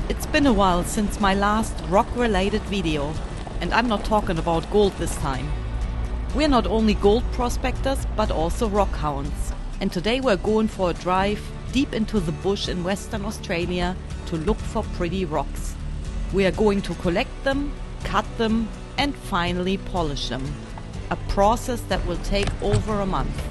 It's been a while since my last rock-related video, and I'm not talking about gold this time. We're not only gold prospectors, but also rock hounds. And today we're going for a drive deep into the bush in Western Australia to look for pretty rocks. We are going to collect them, cut them, and finally polish them. A process that will take over a month.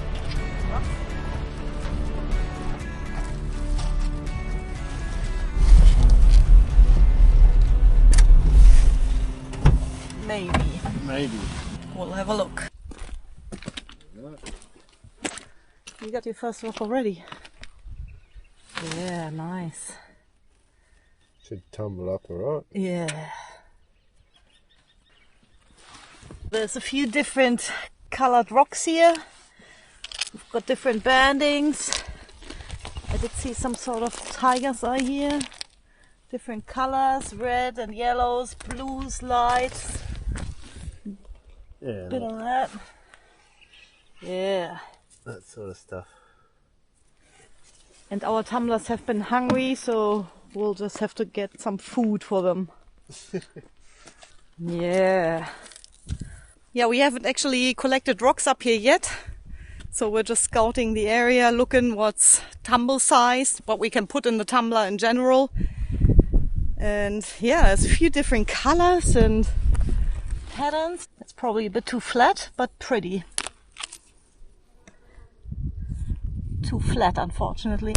Maybe. We'll have a look. You got your first rock already. Yeah, nice. Should tumble up alright. Yeah. There's a few different colored rocks here. We've got different bandings. I did see some sort of tiger's eye here. Different colors, red and yellows, blues, lights. Yeah. Bit of that. Yeah. That sort of stuff. And our tumblers have been hungry, so we'll just have to get some food for them. Yeah. Yeah, we haven't actually collected rocks up here yet. So we're just scouting the area, looking what's tumble sized, what we can put in the tumbler in general. And yeah, there's a few different colors and patterns. It's probably a bit too flat, but pretty. Too flat, unfortunately.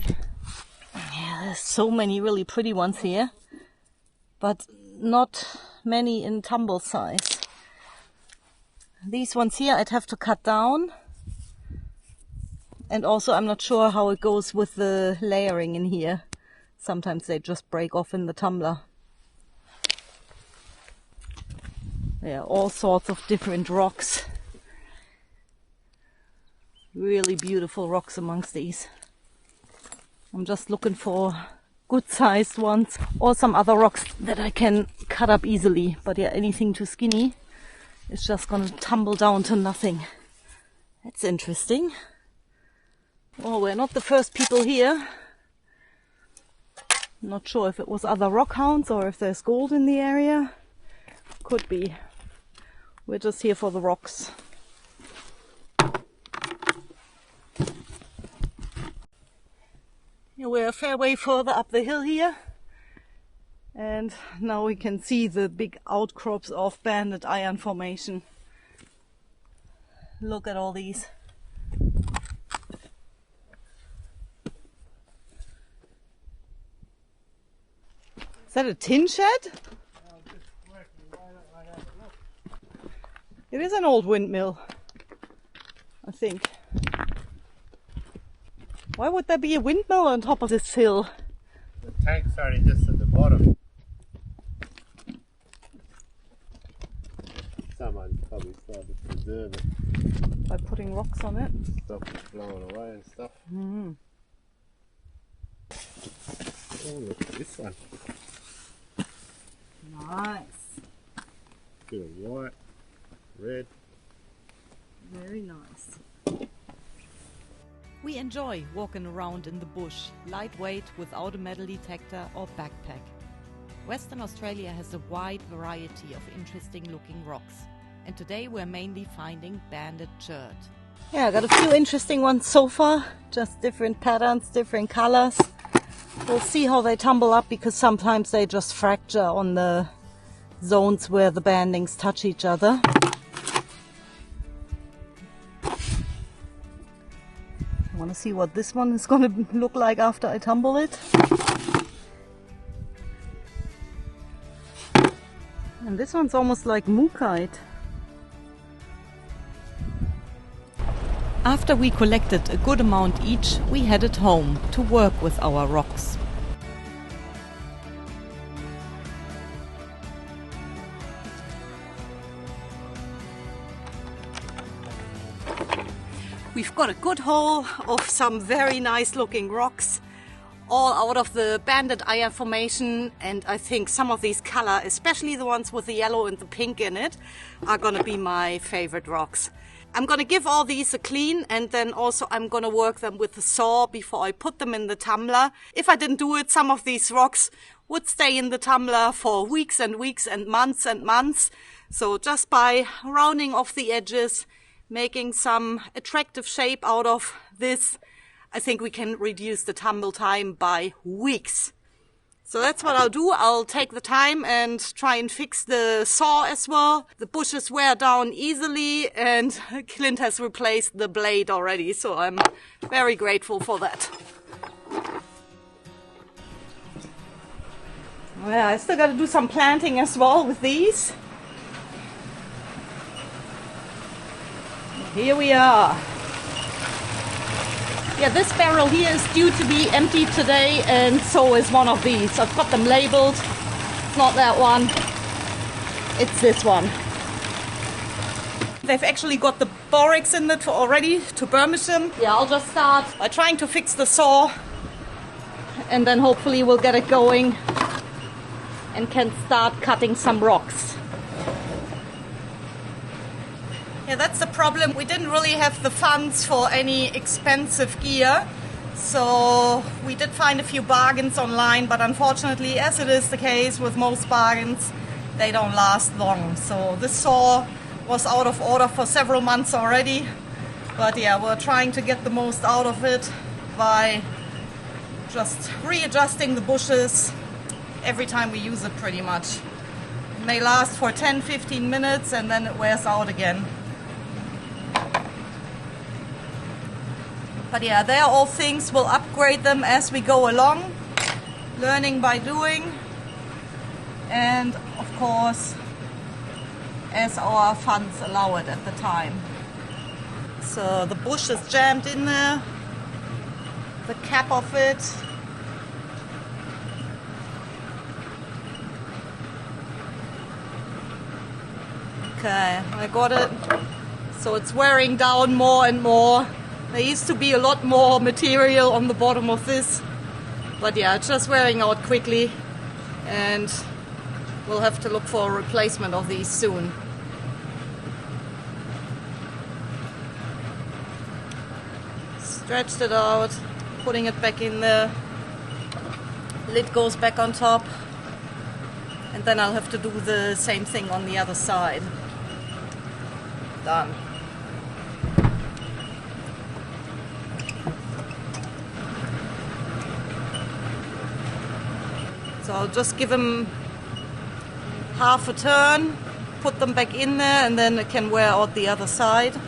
Yeah, there's so many really pretty ones here, but not many in tumble size. These ones here I'd have to cut down. And also I'm not sure how it goes with the layering in here. Sometimes they just break off in the tumbler. Yeah, all sorts of different rocks. Really beautiful rocks amongst these. I'm just looking for good sized ones or some other rocks that I can cut up easily. But yeah, anything too skinny is just gonna tumble down to nothing. That's interesting. Oh, we're not the first people here. Not sure if it was other rock hounds or if there's gold in the area. Could be. We're just here for the rocks. Yeah, we're a fair way further up the hill here. And now we can see the big outcrops of banded iron formation. Look at all these. Is that a tin shed? It is an old windmill, I think. Why would there be a windmill on top of this hill? The tank's only just at the bottom. Someone probably tried to preserve it. By putting rocks on it? Stop it blowing away and stuff. Mm. Oh, look at this one. Nice. Bit of white, red. Very nice. We enjoy walking around in the bush, lightweight, without a metal detector or backpack. Western Australia has a wide variety of interesting looking rocks. And today we're mainly finding banded chert. Yeah, I got a few interesting ones so far. Just different patterns, different colors. We'll see how they tumble up because sometimes they just fracture on the zones where the bandings touch each other. I want to see what this one is going to look like after I tumble it. And this one's almost like mookaite. After we collected a good amount each, we headed home to work with our rocks. We've got a good haul of some very nice looking rocks, all out of the banded iron formation, and I think some of these color, especially the ones with the yellow and the pink in it, are gonna be my favorite rocks. I'm gonna give all these a clean, and then also I'm gonna work them with a saw before I put them in the tumbler. If I didn't do it, some of these rocks would stay in the tumbler for weeks and weeks and months. So just by rounding off the edges, making some attractive shape out of this, I think we can reduce the tumble time by weeks. So that's what I'll do. I'll take the time and try and fix the saw as well. The bushes wear down easily and Clint has replaced the blade already, so I'm very grateful for that. Well, I still got to do some planting as well with these. Here we are. Yeah, this barrel here is due to be emptied today, and so is one of these. I've got them labeled. It's not that one. It's this one. They've actually got the borax in it already to burnish them. Yeah, I'll just start by trying to fix the saw, and then hopefully we'll get it going and can start cutting some rocks. Yeah, that's the problem. We didn't really have the funds for any expensive gear. So we did find a few bargains online, but unfortunately, as it is the case with most bargains, they don't last long. So this saw was out of order for several months already. But yeah, we're trying to get the most out of it by just readjusting the bushes every time we use it pretty much. It may last for 10-15 minutes and then it wears out again. But yeah, they are all things, we'll upgrade them as we go along, learning by doing, and of course, as our funds allow it at the time. So the bush is jammed in there, the cap of it. Okay, I got it. So it's wearing down more and more. There used to be a lot more material on the bottom of this, but yeah, it's just wearing out quickly, and we'll have to look for a replacement of these soon. Stretched it out, putting it back in there, lid goes back on top, and then I'll have to do the same thing on the other side. Done. So I'll just give them half a turn, put them back in there, and then it can wear out the other side.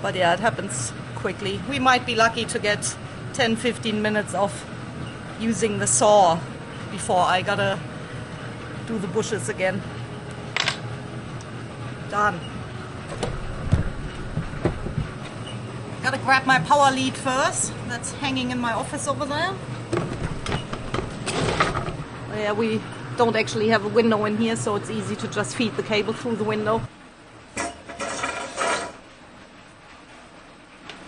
But yeah, it happens quickly. We might be lucky to get 10-15 minutes of using the saw before I gotta do the bushes again. Done. Gotta grab my power lead first. That's hanging in my office over there. Yeah, we don't actually have a window in here, so it's easy to just feed the cable through the window.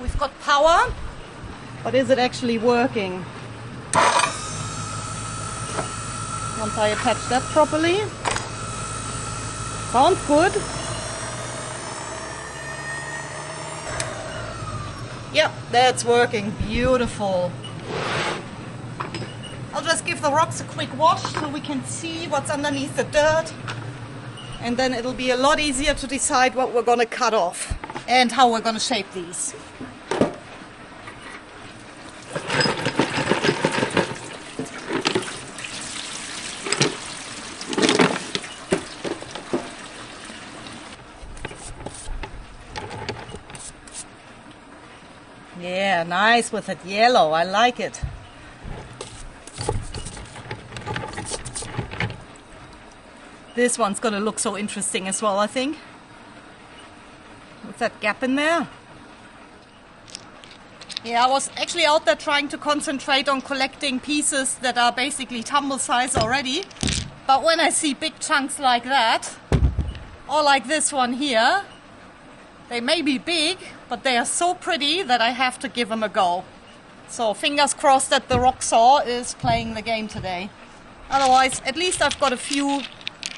We've got power, but is it actually working? Once I attach that properly. Sounds good. Yep, that's working. Beautiful. I'll just give the rocks a quick wash so we can see what's underneath the dirt. And then it'll be a lot easier to decide what we're going to cut off and how we're going to shape these. Yeah, nice with that yellow. I like it. This one's gonna look so interesting as well, I think. With that gap in there. Yeah, I was actually out there trying to concentrate on collecting pieces that are basically tumble size already. But when I see big chunks like that, or like this one here, they may be big, but they are so pretty that I have to give them a go. So fingers crossed that the rock saw is playing the game today. Otherwise, at least I've got a few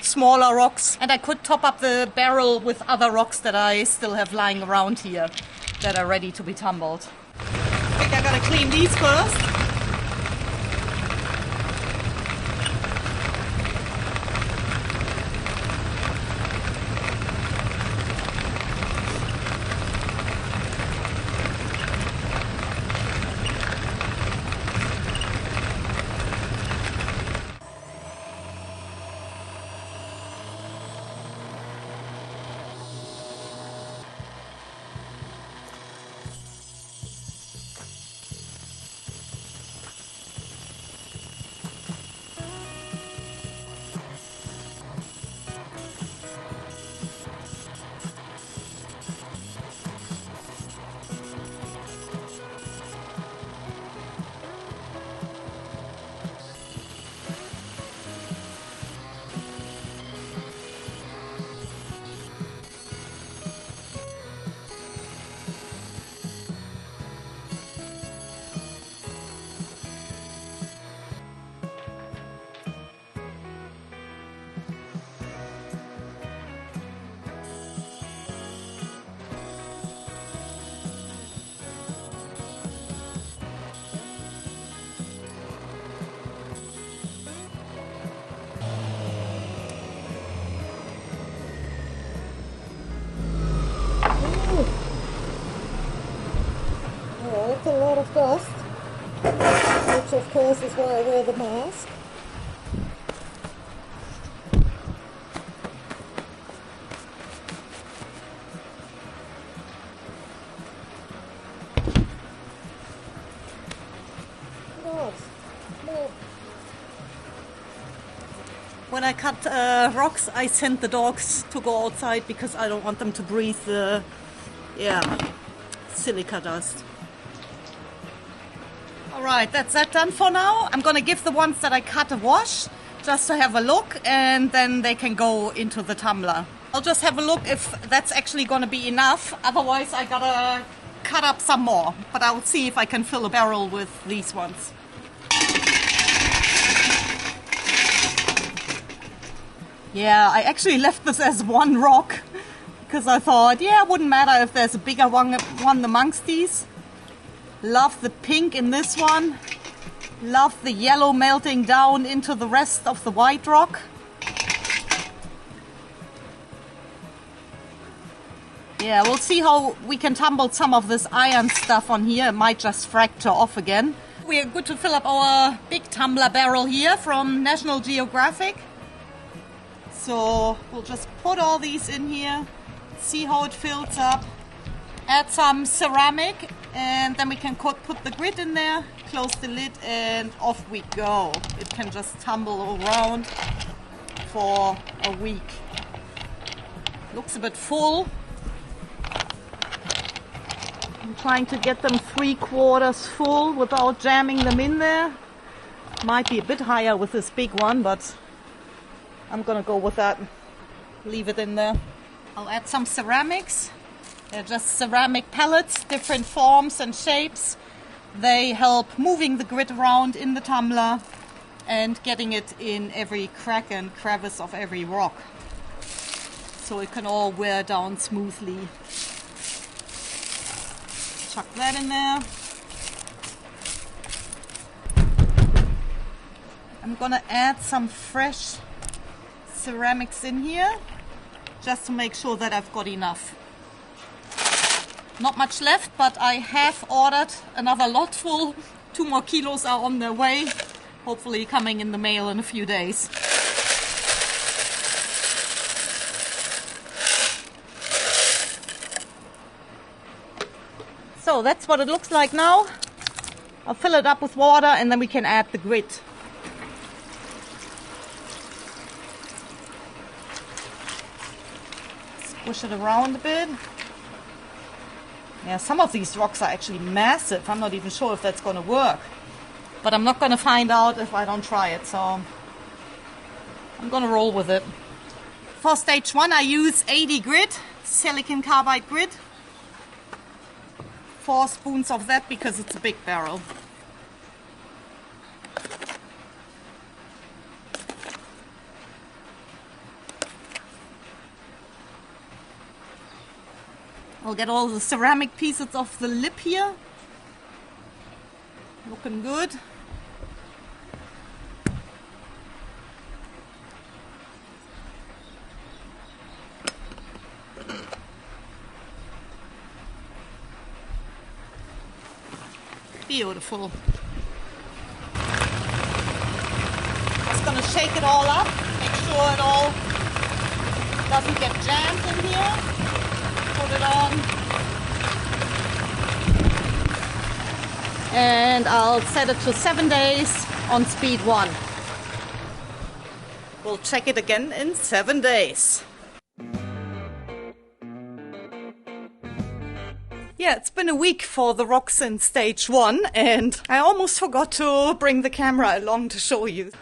smaller rocks, and I could top up the barrel with other rocks that I still have lying around here that are ready to be tumbled. I think I gotta clean these first. course, is why I wear the mask. When I cut rocks, I send the dogs to go outside because I don't want them to breathe the silica dust. Alright, that's that done for now. I'm gonna give the ones that I cut a wash just to have a look, and then they can go into the tumbler. I'll just have a look if that's actually gonna be enough. Otherwise I gotta cut up some more, but I'll see if I can fill a barrel with these ones. Yeah, I actually left this as one rock because I thought, yeah, it wouldn't matter if there's a bigger one amongst these. Love the pink in this one. Love the yellow melting down into the rest of the white rock. Yeah, we'll see how we can tumble some of this iron stuff on here. It might just fracture off again. We're good to fill up our big tumbler barrel here from National Geographic. So we'll just put all these in here, see how it fills up, add some ceramic, and then we can put the grit in there, close the lid, and off we go. It can just tumble around for a week. Looks a bit full. I'm trying to get them 3/4 full without jamming them in there. Might be a bit higher with this big one, but I'm gonna go with that. Leave it in there. I'll add some ceramics. They're just ceramic pellets, different forms and shapes. They help moving the grit around in the tumbler and getting it in every crack and crevice of every rock, so it can all wear down smoothly. Chuck that in there. I'm gonna add some fresh ceramics in here just to make sure that I've got enough. Not much left, but I have ordered another lot full. 2 more kilos are on their way, hopefully coming in the mail in a few days. So that's what it looks like now. I'll fill it up with water and then we can add the grit. Push it around a bit. Yeah, some of these rocks are actually massive. I'm not even sure if that's going to work. But I'm not going to find out if I don't try it. So I'm going to roll with it. For stage 1 I use 80 grit, silicon carbide grit. 4 spoons of that because it's a big barrel. I'll get all the ceramic pieces off the lip here. Looking good. Beautiful. Just gonna shake it all up, make sure it all doesn't get jammed in here. Put it on. And I'll set it to 7 days on speed 1. We'll check it again in 7 days. Yeah, it's been a week for the rocks in stage 1 and I almost forgot to bring the camera along to show you.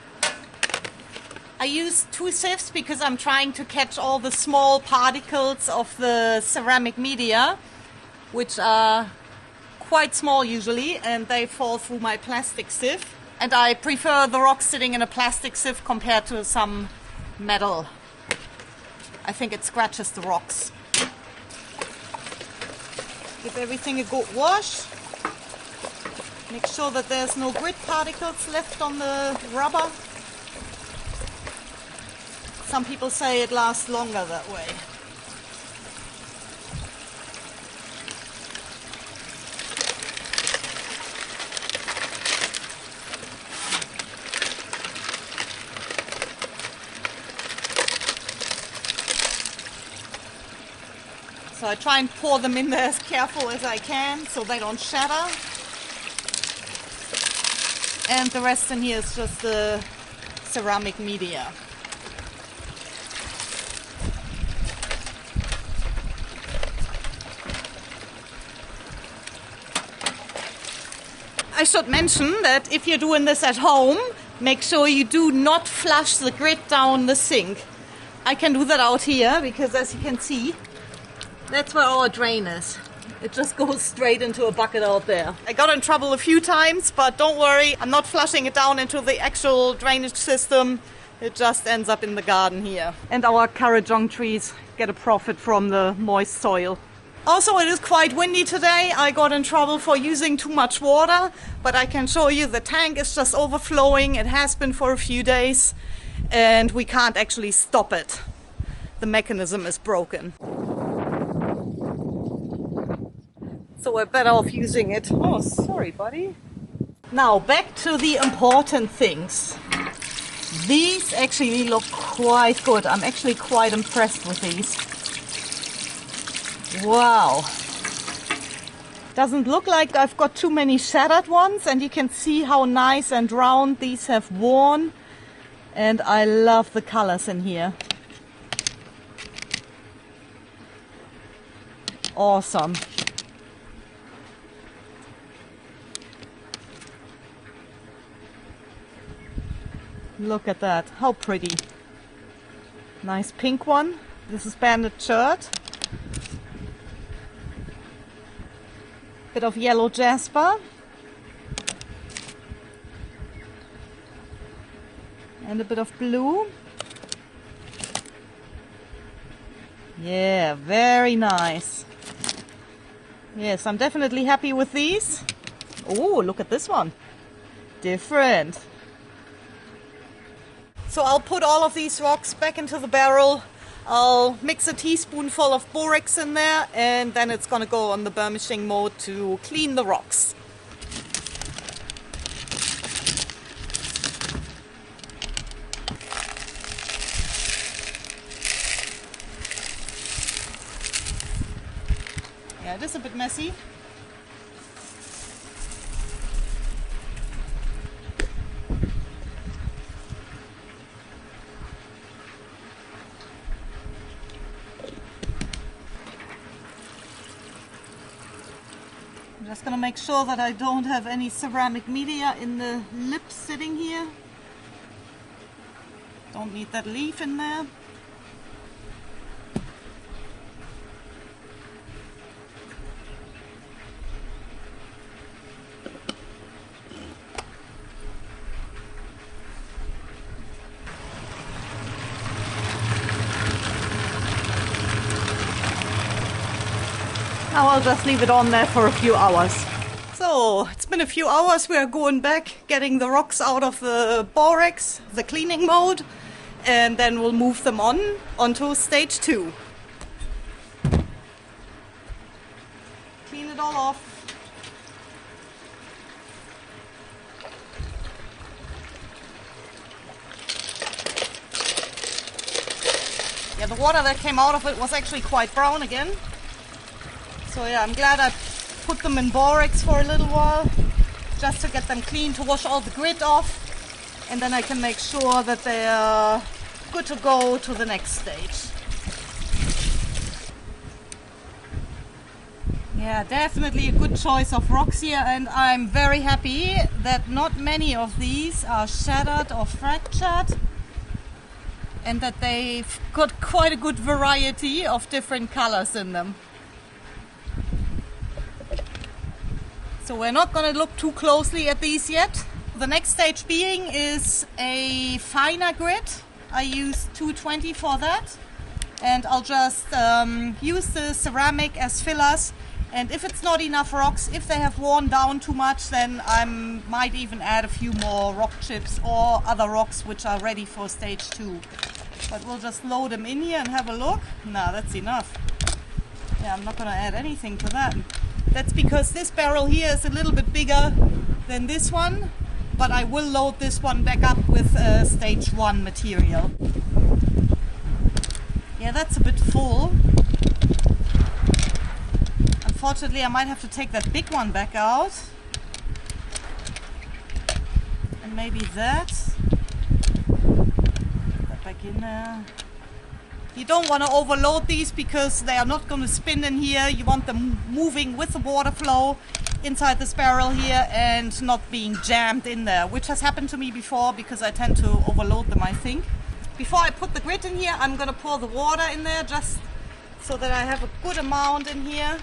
I use 2 sieves because I'm trying to catch all the small particles of the ceramic media, which are quite small usually, and they fall through my plastic sieve. And I prefer the rocks sitting in a plastic sieve compared to some metal. I think it scratches the rocks. Give everything a good wash. Make sure that there's no grit particles left on the rubber. Some people say it lasts longer that way. So I try and pour them in there as careful as I can so they don't shatter. And the rest in here is just the ceramic media. I should mention that if you're doing this at home, make sure you do not flush the grit down the sink. I can do that out here because, as you can see, that's where our drain is. It just goes straight into a bucket out there. I got in trouble a few times, but don't worry, I'm not flushing it down into the actual drainage system. It just ends up in the garden here. And our currajong trees get a profit from the moist soil. Also, it is quite windy today. I got in trouble for using too much water, but I can show you the tank is just overflowing. It has been for a few days, and we can't actually stop it. The mechanism is broken. So we're better off using it. Oh, sorry, buddy. Now, back to the important things. These actually look quite good. I'm actually quite impressed with these. Wow. Doesn't look like I've got too many shattered ones, and you can see how nice and round these have worn. And I love the colors in here. Awesome. Look at that, how pretty. Nice pink one. This is banded Chert. Bit of yellow jasper. And a bit of blue. Yeah, very nice. Yes, I'm definitely happy with these. Oh, look at this one. Different. So I'll put all of these rocks back into the barrel. I'll mix a teaspoonful of borax in there, and then it's gonna go on the burmishing mode to clean the rocks. Yeah, it is a bit messy. I'm just gonna make sure that I don't have any ceramic media in the lip sitting here. Don't need that leaf in there. Now I'll just leave it on there for a few hours. So, it's been a few hours. We are going back, getting the rocks out of the borax, the cleaning mode, and then we'll move them onto stage 2. Clean it all off. Yeah, the water that came out of it was actually quite brown again. So yeah, I'm glad I put them in borax for a little while, just to get them clean, to wash all the grit off, and then I can make sure that they are good to go to the next stage. Yeah, definitely a good choice of rocks here, and I'm very happy that not many of these are shattered or fractured, and that they've got quite a good variety of different colors in them. So we're not going to look too closely at these yet. The next stage being is a finer grit. I use 220 for that, and I'll just use the ceramic as fillers, and if it's not enough rocks, if they have worn down too much, then I might even add a few more rock chips or other rocks which are ready for stage 2. But we'll just load them in here and have a look. Nah, that's enough. Yeah, I'm not going to add anything to that. That's because this barrel here is a little bit bigger than this one, but I will load this one back up with stage 1 material. Yeah, that's a bit full. Unfortunately, I might have to take that big one back out. And maybe that. Put that back in there. You don't want to overload these because they are not going to spin in here. You want them moving with the water flow inside this barrel here and not being jammed in there, which has happened to me before because I tend to overload them, I think. Before I put the grit in here, I'm going to pour the water in there just so that I have a good amount in here.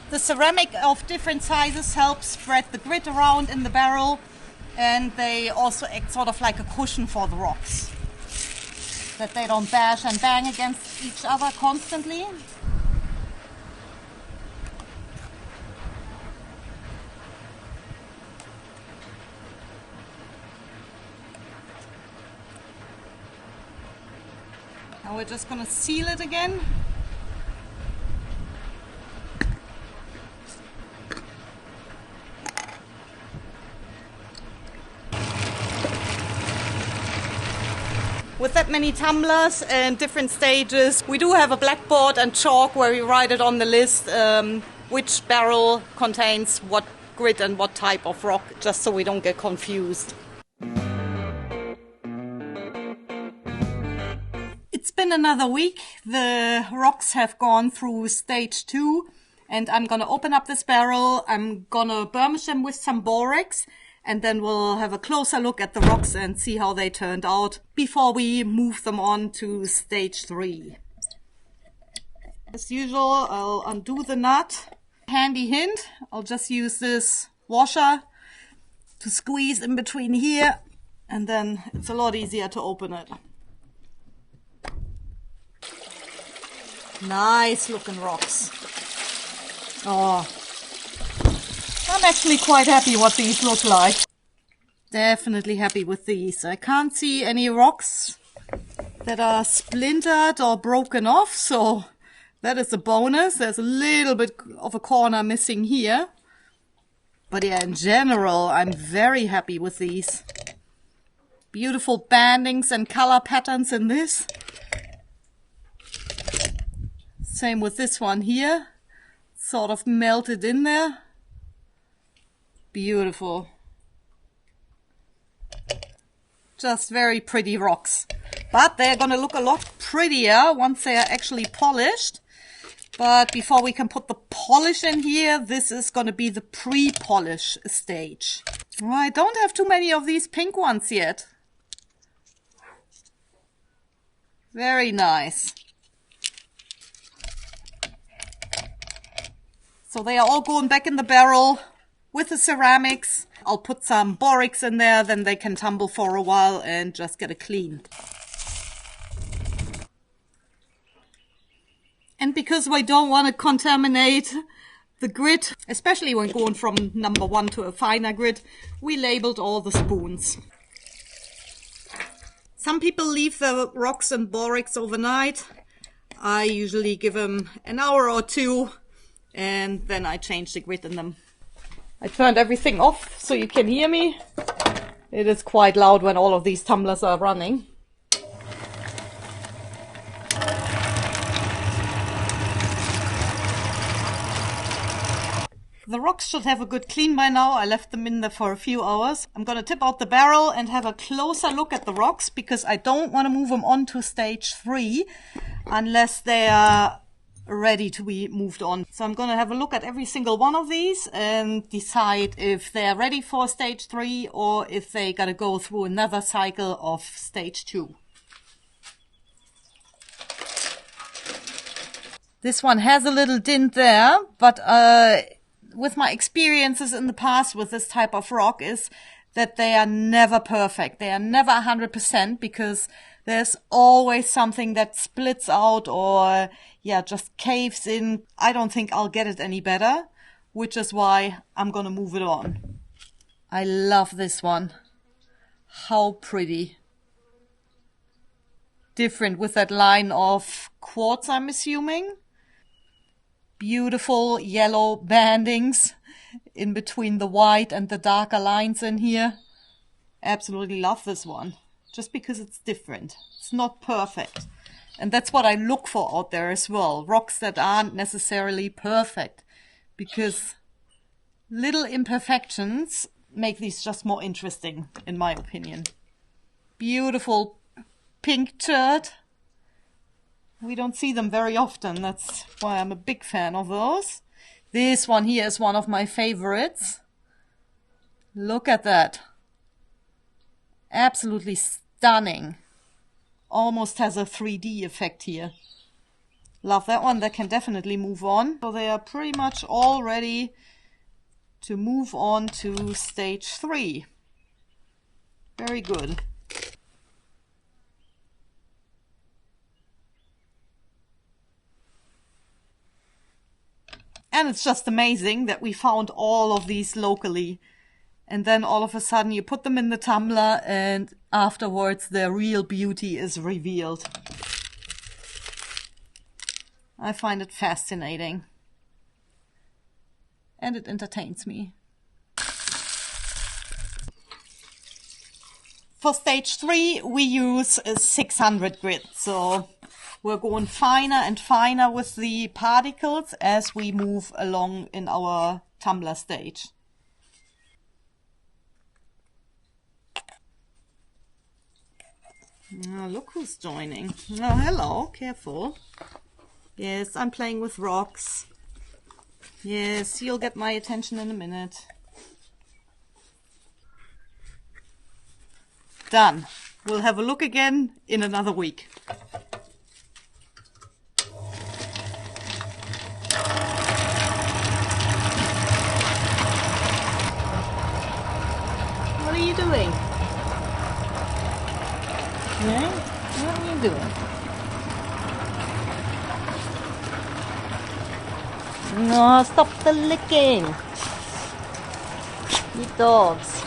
The ceramic of different sizes helps spread the grit around in the barrel, and they also act sort of like a cushion for the rocks, that they don't bash and bang against each other constantly. Now we're just going to seal it again. With that many tumblers and different stages, we do have a blackboard and chalk where we write it on the list which barrel contains what grit and what type of rock, just so we don't get confused. It's been another week. The rocks have gone through stage 2, and I'm gonna open up this barrel. I'm gonna burnish them with some borax, and then we'll have a closer look at the rocks and see how they turned out before we move them on to stage 3. As usual, I'll undo the nut. Handy hint, I'll just use this washer to squeeze in between here, and then it's a lot easier to open it. Nice looking rocks. Oh, I'm actually quite happy what these look like. Definitely happy with these. I can't see any rocks that are splintered or broken off, so that is a bonus. There's a little bit of a corner missing here. But yeah, in general, I'm very happy with these. Beautiful bandings and color patterns in this. Same with this one here. Sort of melted in there. Beautiful. Just very pretty rocks. But they're gonna look a lot prettier once they are actually polished. But before we can put the polish in here, this is gonna be the pre-polish stage. I don't have too many of these pink ones yet. Very nice. So they are all going back in the barrel with the ceramics. I'll put some borax in there, then they can tumble for a while and just get it clean. And because we don't want to contaminate the grit, especially when going from number 1 to a finer grit, we labeled all the spoons. Some people leave the rocks and borax overnight. I usually give them an hour or 2. And then I change the grit in them. I turned everything off so you can hear me. It is quite loud when all of these tumblers are running. The rocks should have a good clean by now. I left them in there for a few hours. I'm gonna tip out the barrel and have a closer look at the rocks because I don't want to move them on to stage 3 unless they are ready to be moved on. So I'm going to have a look at every single one of these and decide if they're ready for stage 3 or if they got to go through another cycle of stage 2. This one has a little dint there, but with my experiences in the past with this type of rock is that they are never perfect. They are never 100% because there's always something that splits out or just caves in. I don't think I'll get it any better, which is why I'm gonna move it on. I love this one. How pretty. Different with that line of quartz, I'm assuming. Beautiful yellow bandings in between the white and the darker lines in here. Absolutely love this one. Just because it's different. It's not perfect. And that's what I look for out there as well. Rocks that aren't necessarily perfect, because little imperfections make these just more interesting, in my opinion. Beautiful pink chert. We don't see them very often. That's why I'm a big fan of those. This one here is one of my favorites. Look at that. Absolutely stunning. Almost has a 3D effect here. Love that one. That can definitely move on. So they are pretty much all ready to move on to stage 3. Very good. And it's just amazing that we found all of these locally. And then all of a sudden you put them in the tumbler and afterwards their real beauty is revealed. I find it fascinating. And it entertains me. For stage 3 we use a 600 grit. So we're going finer and finer with the particles as we move along in our tumbler stage. Oh, look who's joining. Oh, hello, careful. Yes, I'm playing with rocks. Yes, you'll get my attention in a minute. Done. We'll have a look again in another week. What are you doing? Yeah? What are you doing? No, stop the licking. You dogs.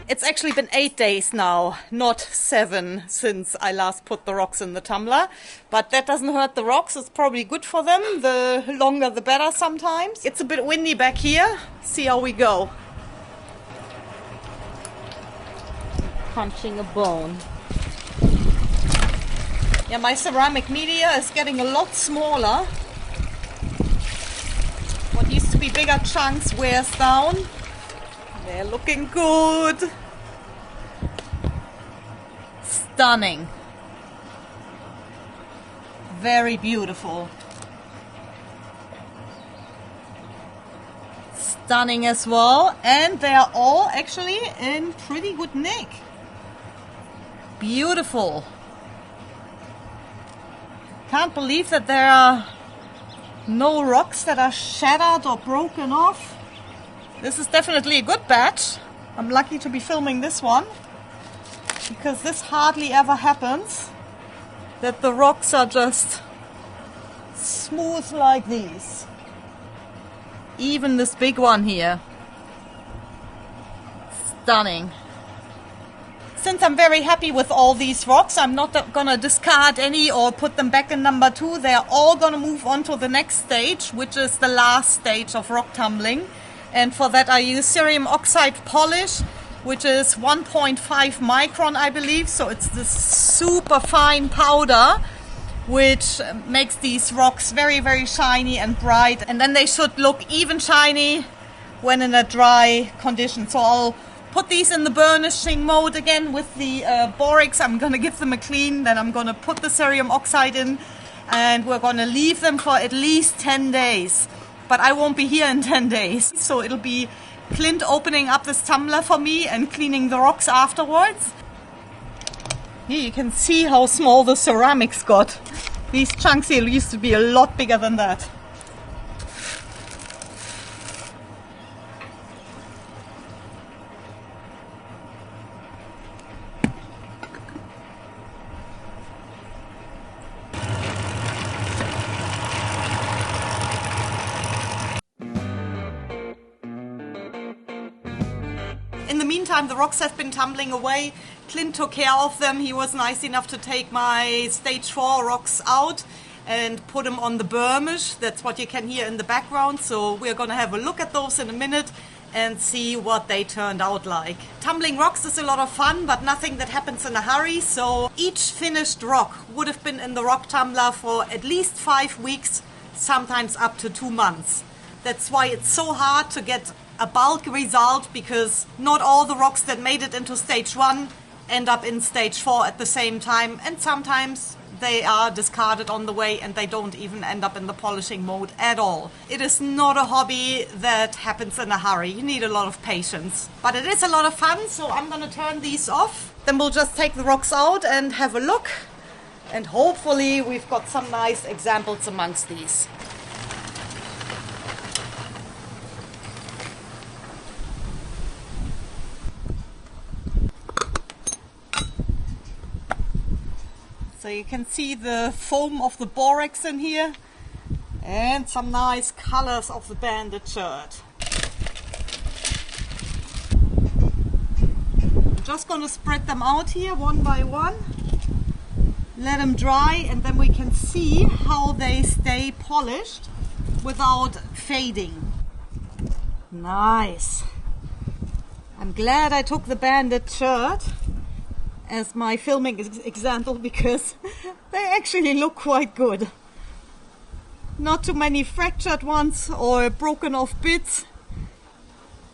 It's actually been 8 days now, not 7, since I last put the rocks in the tumbler. But that doesn't hurt the rocks, it's probably good for them. The longer the better sometimes. It's a bit windy back here. See how we go. Punching a bone. Yeah, my ceramic media is getting a lot smaller. What used to be bigger chunks wears down. They're looking good. Stunning. Very beautiful. Stunning as well. And they are all actually in pretty good nick. Beautiful. Can't believe that there are no rocks that are shattered or broken off. This is definitely a good batch. I'm lucky to be filming this one, because this hardly ever happens, that the rocks are just smooth like these. Even this big one here. Stunning. Since I'm very happy with all these rocks, I'm not gonna discard any or put them back in number 2. They are all gonna move on to the next stage, which is the last stage of rock tumbling. And for that I use cerium oxide polish, which is 1.5 micron, I believe. So it's this super fine powder, which makes these rocks very, very shiny and bright. And then they should look even shiny when in a dry condition. So I'll put these in the burnishing mode again with the borax. I'm going to give them a clean. Then I'm going to put the cerium oxide in. And we're going to leave them for at least 10 days. But I won't be here in 10 days. So it'll be Clint opening up this tumbler for me and cleaning the rocks afterwards. Here you can see how small the ceramics got. These chunks here used to be a lot bigger than that. In the meantime, the rocks have been tumbling away. Clint took care of them. He was nice enough to take my stage 4 rocks out and put them on the burmish. That's what you can hear in the background. So we're going to have a look at those in a minute and see what they turned out like. Tumbling rocks is a lot of fun, but nothing that happens in a hurry, so each finished rock would have been in the rock tumbler for at least 5 weeks, sometimes up to 2 months. That's why it's so hard to get a bulk result, because not all the rocks that made it into stage 1 end up in stage 4 at the same time, and sometimes they are discarded on the way and they don't even end up in the polishing mode at all. It is not a hobby that happens in a hurry. You need a lot of patience. But it is a lot of fun, so I'm gonna turn these off. Then we'll just take the rocks out and have a look. And hopefully we've got some nice examples amongst these. So you can see the foam of the borax in here and some nice colors of the banded chert. I'm just going to spread them out here one by one, let them dry, and then we can see how they stay polished without fading. Nice. I'm glad I took the banded chert as my filming example, because they actually look quite good. Not too many fractured ones or broken off bits.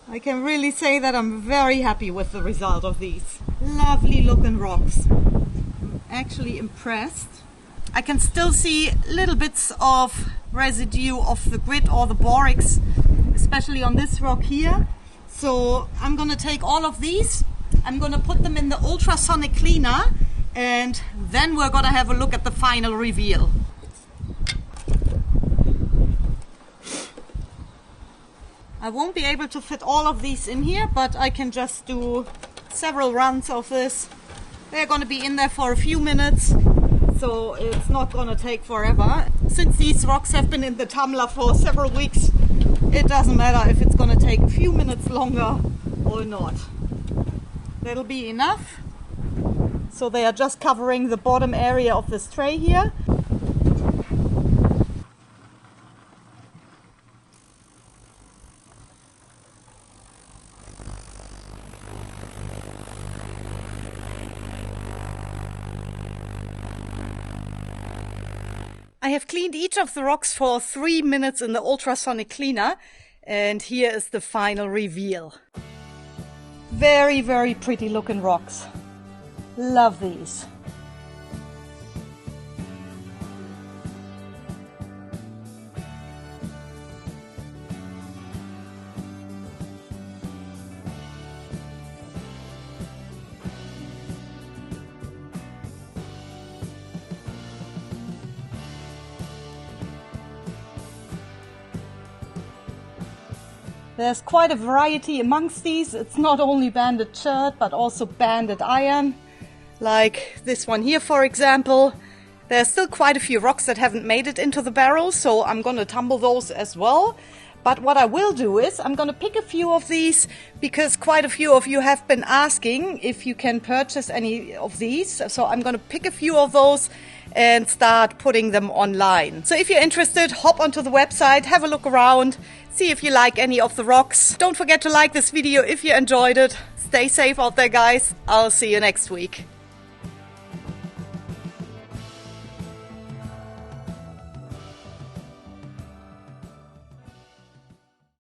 I can really say that I'm very happy with the result of these. Lovely looking rocks. I'm actually impressed. I can still see little bits of residue of the grit or the borax, especially on this rock here. So I'm gonna take all of these, I'm going to put them in the ultrasonic cleaner, and then we're going to have a look at the final reveal. I won't be able to fit all of these in here, but I can just do several runs of this. They're going to be in there for a few minutes, so it's not going to take forever. Since these rocks have been in the tumbler for several weeks, it doesn't matter if it's going to take a few minutes longer or not. That'll be enough. So they are just covering the bottom area of this tray here. I have cleaned each of the rocks for 3 minutes in the ultrasonic cleaner, and here is the final reveal. Very, very pretty looking rocks. Love these. There's quite a variety amongst these. It's not only banded chert, but also banded iron. Like this one here, for example. There's still quite a few rocks that haven't made it into the barrel, so I'm going to tumble those as well. But what I will do is I'm going to pick a few of these, because quite a few of you have been asking if you can purchase any of these. So I'm going to pick a few of those and start putting them online. So if you're interested, hop onto the website, have a look around, see if you like any of the rocks. Don't forget to like this video if you enjoyed it. Stay safe out there, guys. I'll see you next week.